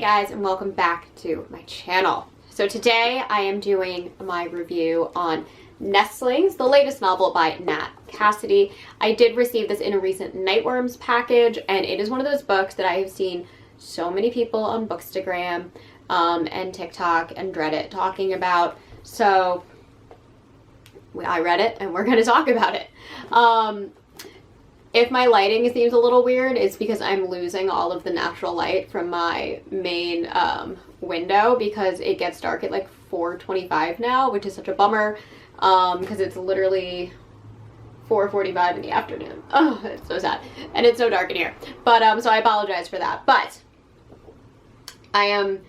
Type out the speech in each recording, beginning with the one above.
guys, and welcome back to my channel. So today I am doing my review on Nestlings, the latest novel by Nat Cassidy. I did receive this in a recent Nightworms package, and it is one of those books that I have seen so many people on Bookstagram and TikTok and Reddit talking about. So I read it and we're going to talk about it. If my lighting seems a little weird, it's because I'm losing all of the natural light from my main window because it gets dark at like 4:25 now, which is such a bummer because it's literally 4:45 in the afternoon. Oh, it's so sad. And it's so dark in here. But so I apologize for that. But I am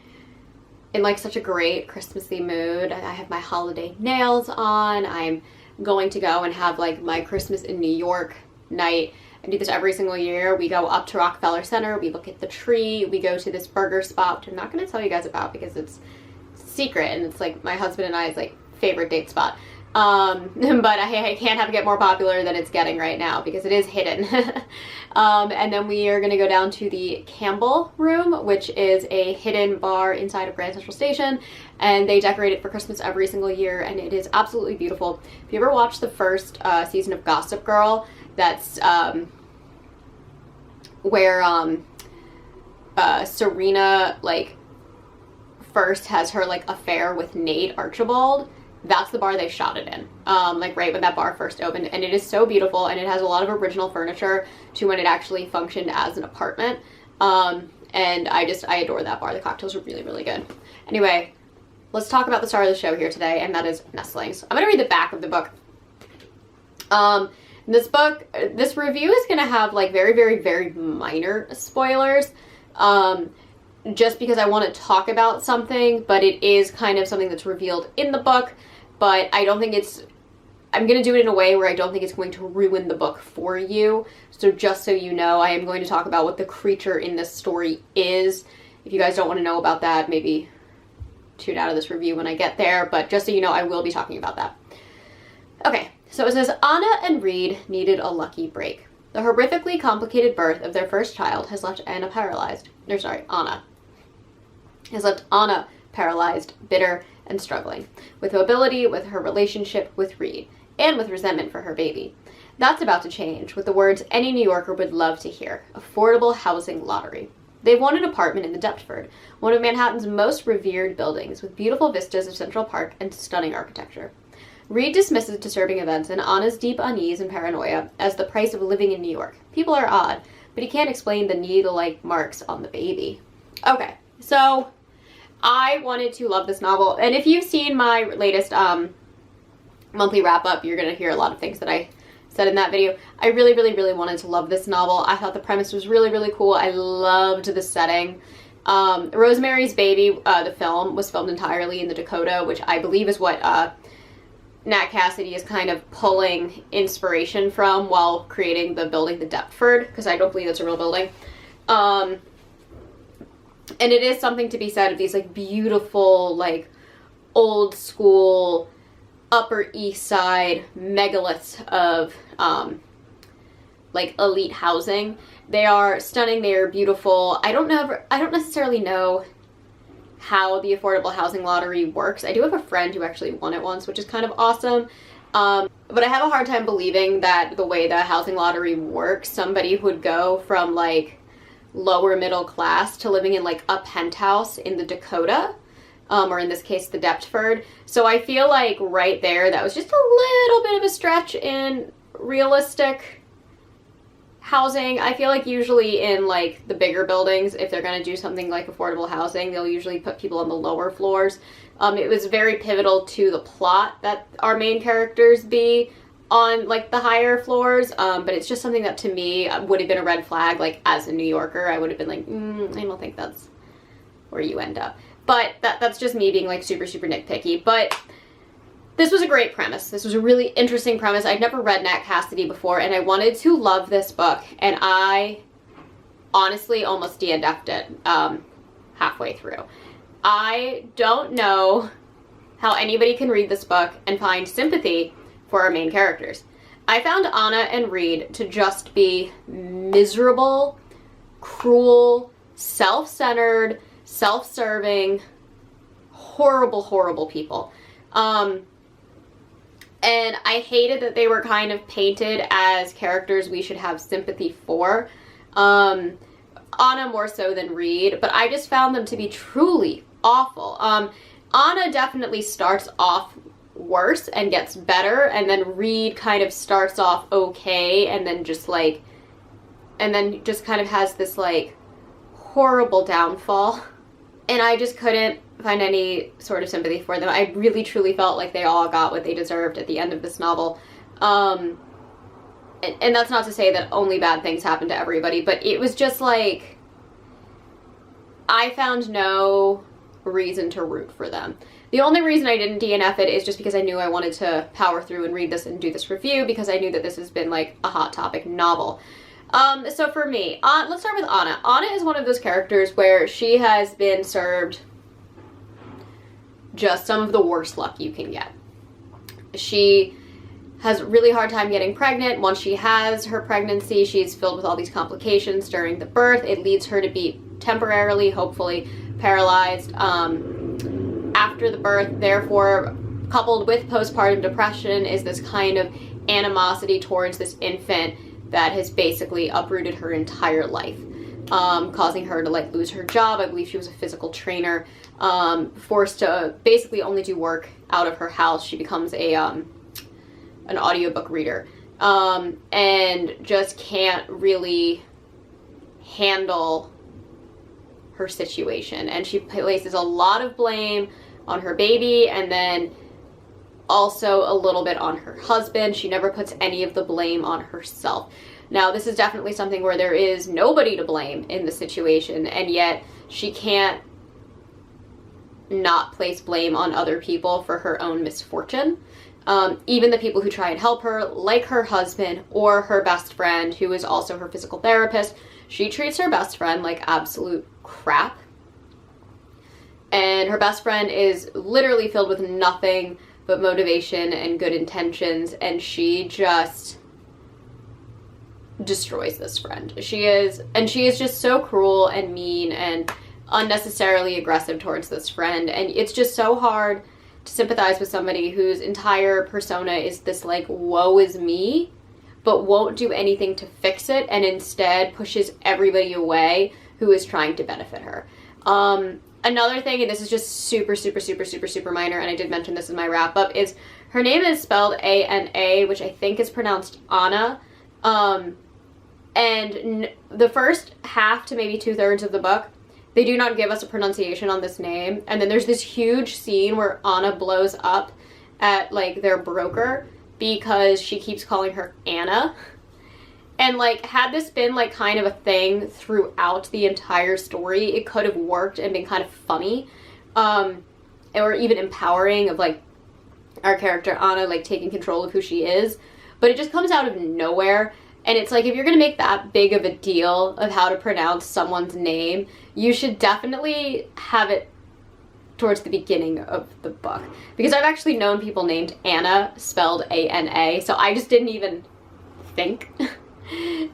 in like such a great Christmassy mood. I have my holiday nails on. I'm going to go and have like my Christmas in New York night. I do this every single year. We go up to Rockefeller Center, we look at the tree, we go to this burger spot, which I'm not going to tell you guys about because it's secret and it's like my husband and I's like favorite date spot. But I can't have it get more popular than it's getting right now because it is hidden. And then we are going to go down to the Campbell Room, which is a hidden bar inside of Grand Central Station, and they decorate it for Christmas every single year, and it is absolutely beautiful. If you ever watched the first season of Gossip Girl, that's where Serena like first has her like affair with Nate Archibald. That's the bar they shot it in, like right when that bar first opened, and it is so beautiful, and it has a lot of original furniture to when it actually functioned as an apartment, and I adore that bar. The cocktails are really, really good. Anyway, let's talk about the star of the show here today, and that is Nestlings. I'm gonna read the back of the book. This review is gonna have like very, very, very minor spoilers, just because I want to talk about something, but it is kind of something that's revealed in the book, but I don't think I'm going to do it in a way where I don't think it's going to ruin the book for you. So just so you know, I am going to talk about what the creature in this story is. If you guys don't want to know about that, maybe tune out of this review when I get there, but just so you know, I will be talking about that. Okay, so it says, Anna and Reed needed a lucky break. The horrifically complicated birth of their first child has left Anna paralyzed. Anna has left Anna paralyzed, bitter, and struggling, with mobility, with her relationship with Reed, and with resentment for her baby. That's about to change, with the words any New Yorker would love to hear: affordable housing lottery. They've won an apartment in the Deptford, one of Manhattan's most revered buildings, with beautiful vistas of Central Park and stunning architecture. Reed dismisses disturbing events and Anna's deep unease and paranoia as the price of living in New York. People are odd, but he can't explain the needle-like marks on the baby. Okay, so I wanted to love this novel, and if you've seen my latest monthly wrap-up, you're going to hear a lot of things that I said in that video. I really, really, really wanted to love this novel. I thought the premise was really, really cool. I loved the setting. Rosemary's Baby, the film, was filmed entirely in the Dakota, which I believe is what Nat Cassidy is kind of pulling inspiration from while creating the building, the Deptford, because I don't believe it's a real building. And it is something to be said of these like beautiful, like old school Upper East Side megaliths of like elite housing. They are stunning, they are beautiful. I don't necessarily know how the affordable housing lottery works. I do have a friend who actually won it once, which is kind of awesome. But I have a hard time believing that the way the housing lottery works, somebody would go from like lower middle class to living in like a penthouse in the Dakota, or in this case, the Deptford. So I feel like right there, that was just a little bit of a stretch in realistic housing. I feel like usually in like the bigger buildings, if they're going to do something like affordable housing, they'll usually put people on the lower floors. It was very pivotal to the plot that our main characters be on like the higher floors, but it's just something that to me would have been a red flag. Like as a New Yorker, I would have been like, I don't think that's where you end up. But that's just me being like super, super nitpicky. But this was a great premise. This was a really interesting premise. I'd never read Nat Cassidy before, and I wanted to love this book, and I honestly almost DNF'd it halfway through. I don't know how anybody can read this book and find sympathy for our main characters. I found Anna and Reed to just be miserable, cruel, self-centered, self-serving, horrible, horrible people. And I hated that they were kind of painted as characters we should have sympathy for. Anna more so than Reed, but I just found them to be truly awful. Anna definitely starts off worse and gets better, and then Reed kind of starts off okay, and then just like, and then just kind of has this like horrible downfall. And I just couldn't find any sort of sympathy for them. I really truly felt like they all got what they deserved at the end of this novel. And that's not to say that only bad things happen to everybody, but it was just like, I found no reason to root for them. The only reason I didn't DNF it is just because I knew I wanted to power through and read this and do this review, because I knew that this has been like a hot topic novel. So for me, let's start with Anna. Anna is one of those characters where she has been served just some of the worst luck you can get. She has a really hard time getting pregnant. Once she has her pregnancy, she's filled with all these complications during the birth. It leads her to be temporarily, hopefully, paralyzed after the birth. Therefore, coupled with postpartum depression is this kind of animosity towards this infant that has basically uprooted her entire life, causing her to like lose her job. I believe she was a physical trainer, forced to basically only do work out of her house. She becomes a an audiobook reader, and just can't really handle her situation. And she places a lot of blame on her baby, and then also a little bit on her husband. She never puts any of the blame on herself. Now, this is definitely something where there is nobody to blame in the situation, and yet she can't not place blame on other people for her own misfortune. Even the people who try and help her, like her husband or her best friend, who is also her physical therapist, she treats her best friend like absolute crap. And her best friend is literally filled with nothing but motivation and good intentions, and she just destroys this friend. She is just so cruel and mean and unnecessarily aggressive towards this friend, and it's just so hard to sympathize with somebody whose entire persona is this like woe is me, but won't do anything to fix it, and instead pushes everybody away who is trying to benefit her. Another thing, and this is just super, super, super, super, super minor, and I did mention this in my wrap-up, is her name is spelled A-N-A, which I think is pronounced Anna. And the first half to maybe 2/3 of the book, they do not give us a pronunciation on this name. And then there's this huge scene where Anna blows up at, like, their broker because she keeps calling her Anna. And, like, had this been, like, kind of a thing throughout the entire story, it could have worked and been kind of funny. Or even empowering of, like, our character Anna, like, taking control of who she is. But it just comes out of nowhere. And it's like, if you're going to make that big of a deal of how to pronounce someone's name, you should definitely have it towards the beginning of the book. Because I've actually known people named Anna, spelled A-N-A, so I just didn't even think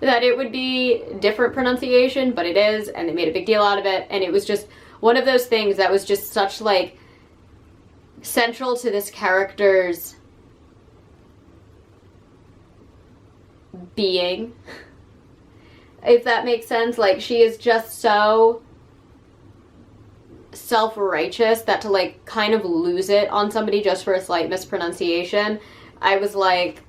that it would be different pronunciation, but it is, and they made a big deal out of it. And it was just one of those things that was just such, like, central to this character's being, if that makes sense. Like, she is just so self-righteous that to, like, kind of lose it on somebody just for a slight mispronunciation, I was like,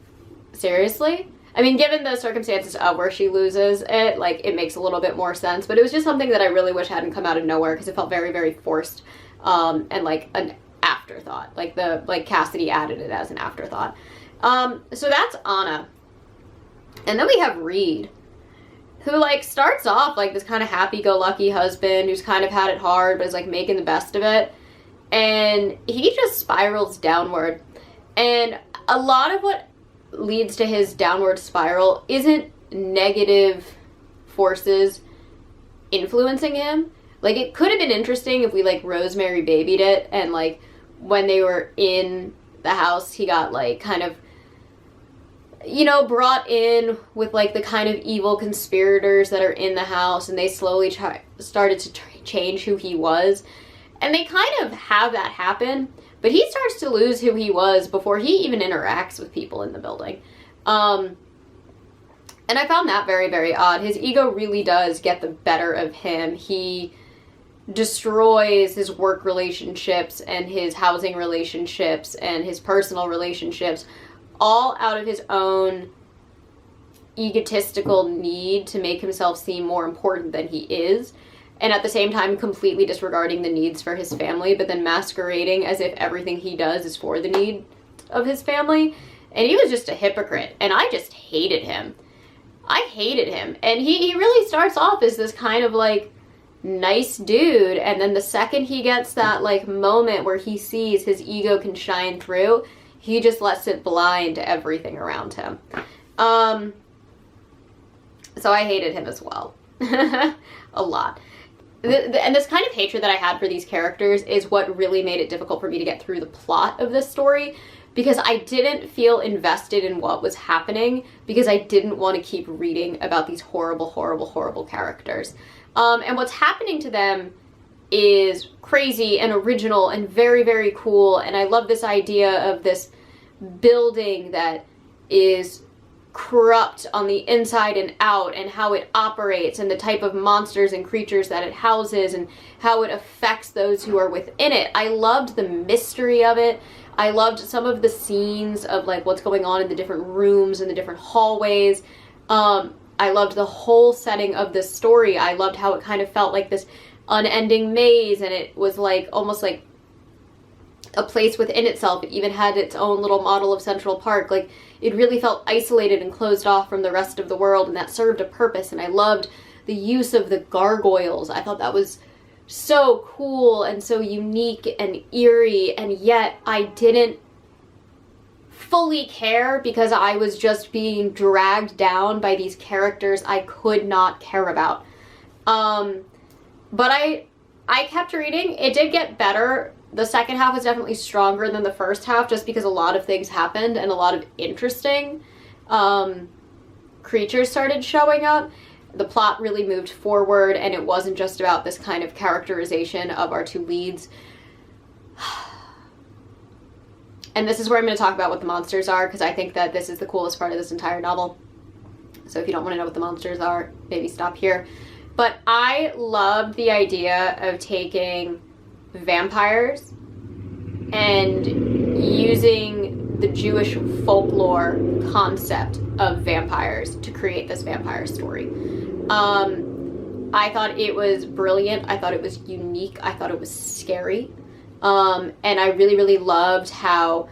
seriously? I mean, given the circumstances of where she loses it, like, it makes a little bit more sense, but it was just something that I really wish hadn't come out of nowhere, because it felt very, very forced, and like an afterthought. Like Cassidy added it as an afterthought. So that's Anna. And then we have Reed, who, like, starts off like this kind of happy-go-lucky husband who's kind of had it hard but is, like, making the best of it. And he just spirals downward. And a lot of what leads to his downward spiral isn't negative forces influencing him. Like, it could have been interesting if we, like, Rosemary babied it, and, like, when they were in the house, he got, like, kind of, you know, brought in with, like, the kind of evil conspirators that are in the house, and they slowly started to change who he was. And they kind of have that happen, but he starts to lose who he was before he even interacts with people in the building. And I found that very, very odd. His ego really does get the better of him. He destroys his work relationships and his housing relationships and his personal relationships, all out of his own egotistical need to make himself seem more important than he is, and at the same time completely disregarding the needs for his family, but then masquerading as if everything he does is for the need of his family. And he was just a hypocrite, and I just hated him. I hated him. And he really starts off as this kind of like nice dude, and then the second he gets that like moment where he sees his ego can shine through, he just lets it blind everything around him. So I hated him as well. A lot. And this kind of hatred that I had for these characters is what really made it difficult for me to get through the plot of this story, because I didn't feel invested in what was happening, because I didn't want to keep reading about these horrible, horrible, horrible characters. And what's happening to them is crazy and original and very, very cool. And I love this idea of this building that is corrupt on the inside and out, and how it operates, and the type of monsters and creatures that it houses, and how it affects those who are within it. I loved the mystery of it. I loved some of the scenes of like what's going on in the different rooms and the different hallways. I loved the whole setting of this story. I loved how it kind of felt like this unending maze, and it was like almost like a place within itself. It even had its own little model of Central Park. Like, it really felt isolated and closed off from the rest of the world, and that served a purpose. And I loved the use of the gargoyles. I thought that was so cool and so unique and eerie, and yet I didn't fully care because I was just being dragged down by these characters I could not care about. But I kept reading. It did get better. The second half was definitely stronger than the first half, just because a lot of things happened and a lot of interesting creatures started showing up. The plot really moved forward, and it wasn't just about this kind of characterization of our two leads. And this is where I'm going to talk about what the monsters are, because I think that this is the coolest part of this entire novel. So if you don't want to know what the monsters are, maybe stop here. But I loved the idea of taking vampires and using the Jewish folklore concept of vampires to create this vampire story. I thought it was brilliant. I thought it was unique. I thought it was scary. And I really, really loved how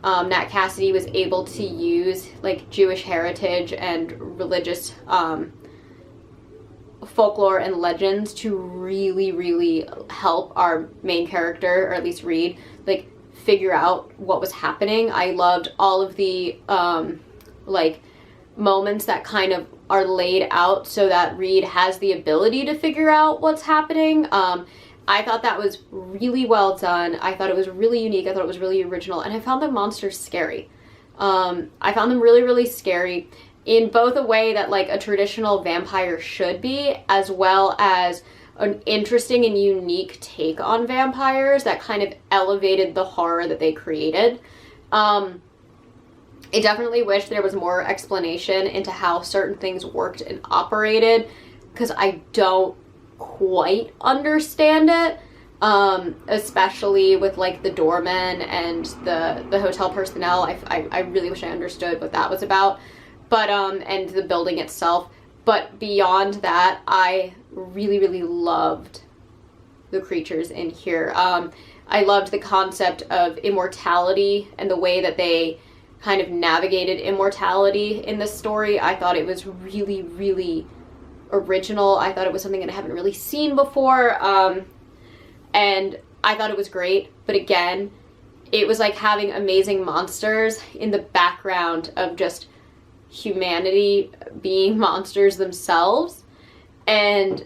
Nat Cassidy was able to use like Jewish heritage and religious folklore and legends to really, really help our main character, or at least Reed, like figure out what was happening. I loved all of the like moments that kind of are laid out so that Reed has the ability to figure out what's happening. I thought that was really well done. I thought it was really unique. I thought it was really original. And I found the monsters scary. I found them really, really scary in both a way that like a traditional vampire should be, as well as an interesting and unique take on vampires that kind of elevated the horror that they created. I definitely wish there was more explanation into how certain things worked and operated, because I don't quite understand it, especially with like the doormen and the hotel personnel. I really wish I understood what that was about, but and the building itself. But beyond that, I really, really loved the creatures in here. I loved the concept of immortality and the way that they kind of navigated immortality in this story. I thought it was really, really original. I thought it was something that I haven't really seen before, and I thought it was great. But again, it was like having amazing monsters in the background of just humanity being monsters themselves. And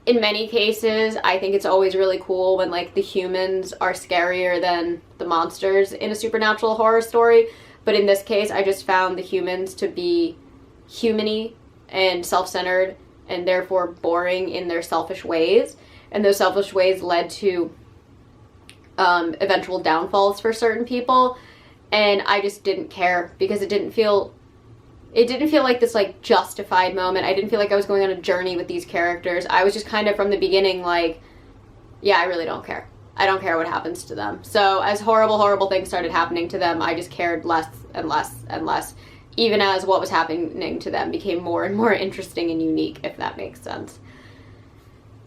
in many cases, I think it's always really cool when like the humans are scarier than the monsters in a supernatural horror story. But in this case, I just found the humans to be human-y and self-centered and therefore boring in their selfish ways. And those selfish ways led to eventual downfalls for certain people. And I just didn't care because it didn't feel like this like justified moment. I didn't feel like I was going on a journey with these characters. I was just kind of from the beginning like, yeah, I really don't care. I don't care what happens to them. So as horrible things started happening to them, I just cared less and less and less, even as what was happening to them became more and more interesting and unique, if that makes sense.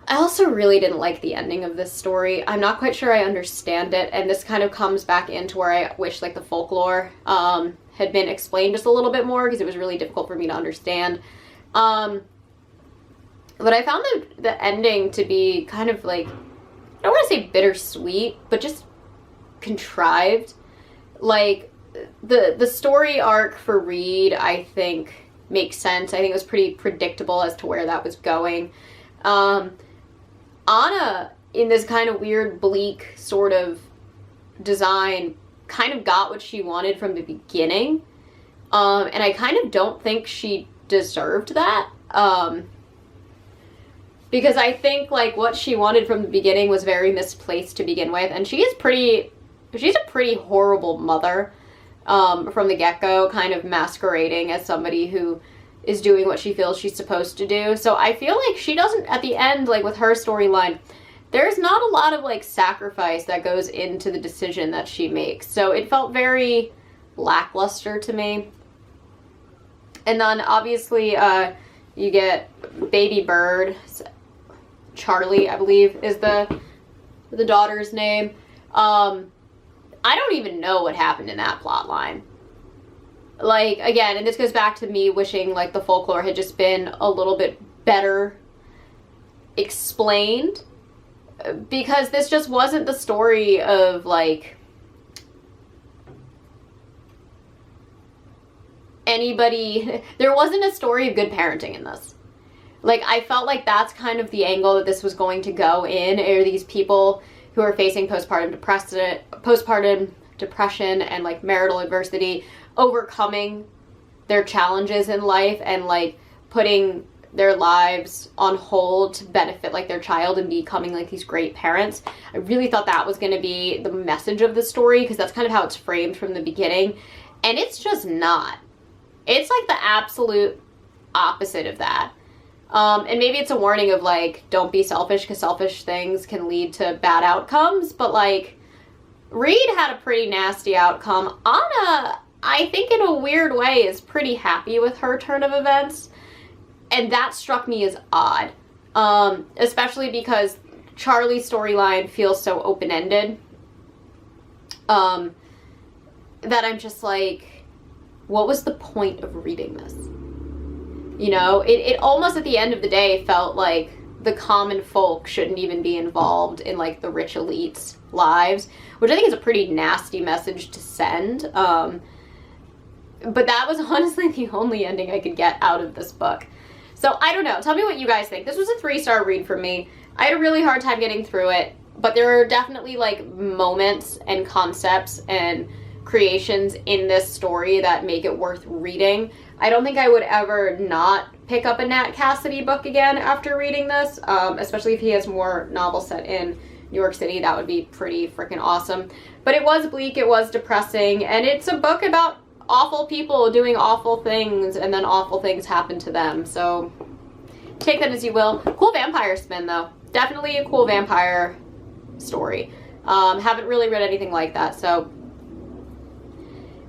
I also really didn't like the ending of this story. I'm not quite sure I understand it, and this kind of comes back into where I wish like the folklore had been explained just a little bit more, because it was really difficult for me to understand. But I found the ending to be kind of like, I don't want to say bittersweet, but just contrived. Like, the story arc for Reed, I think, makes sense. I think it was pretty predictable as to where that was going. Anna, in this kind of weird, bleak sort of design, kind of got what she wanted from the beginning. And I kind of don't think she deserved that. Because I think, like, what she wanted from the beginning was very misplaced to begin with. And she's a pretty horrible mother from the get-go, kind of masquerading as somebody who is doing what she feels she's supposed to do. So I feel like she doesn't, at the end, like with her storyline, there's not a lot of like sacrifice that goes into the decision that she makes. So it felt very lackluster to me. And then obviously you get Baby Bird, Charlie, I believe is the daughter's name. I don't even know what happened in that plot line. Like, again, and this goes back to me wishing, like, the folklore had just been a little bit better explained. Because this just wasn't the story of, like, anybody. There wasn't a story of good parenting in this. Like, I felt like that's kind of the angle that this was going to go in, are these people who are facing postpartum depression and, like, marital adversity, overcoming their challenges in life and like putting their lives on hold to benefit like their child and becoming like these great parents. I really thought that was going to be the message of the story, because that's kind of how it's framed from the beginning, and it's just not. It's like the absolute opposite of that. And maybe it's a warning of like, don't be selfish, because selfish things can lead to bad outcomes, but like Reed had a pretty nasty outcome. Anna, I think in a weird way, is pretty happy with her turn of events. And that struck me as odd. Especially because Charlie's storyline feels so open-ended. That I'm just like, what was the point of reading this? You know, it almost at the end of the day felt like the common folk shouldn't even be involved in like the rich elite's lives. Which I think is a pretty nasty message to send. But that was honestly the only ending I could get out of this book. So I don't know. Tell me what you guys think. This was a 3-star read for me. I had a really hard time getting through it, but there are definitely like moments and concepts and creations in this story that make it worth reading. I don't think I would ever not pick up a Nat Cassidy book again after reading this, especially if he has more novels set in New York City. That would be pretty freaking awesome. But it was bleak, it was depressing, and it's a book about awful people doing awful things, and then awful things happen to them. So take that as you will. Cool vampire spin though. Definitely a cool vampire story. Haven't really read anything like that, so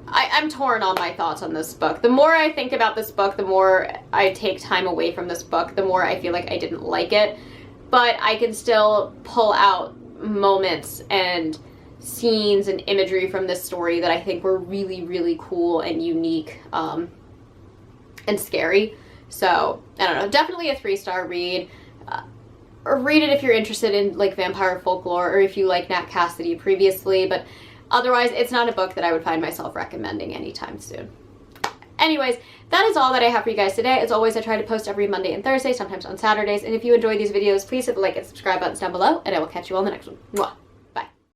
I'm torn on my thoughts on this book. The more I think about this book, the more I take time away from this book, the more I feel like I didn't like it. But I can still pull out moments and scenes and imagery from this story that I think were really, really cool and unique and scary. So, I don't know. Definitely a 3-star read. Or read it if you're interested in like vampire folklore, or if you like Nat Cassidy previously. But otherwise, it's not a book that I would find myself recommending anytime soon. Anyways, that is all that I have for you guys today. As always, I try to post every Monday and Thursday, sometimes on Saturdays. And if you enjoy these videos, please hit the like and subscribe buttons down below, and I will catch you on the next one. Mwah.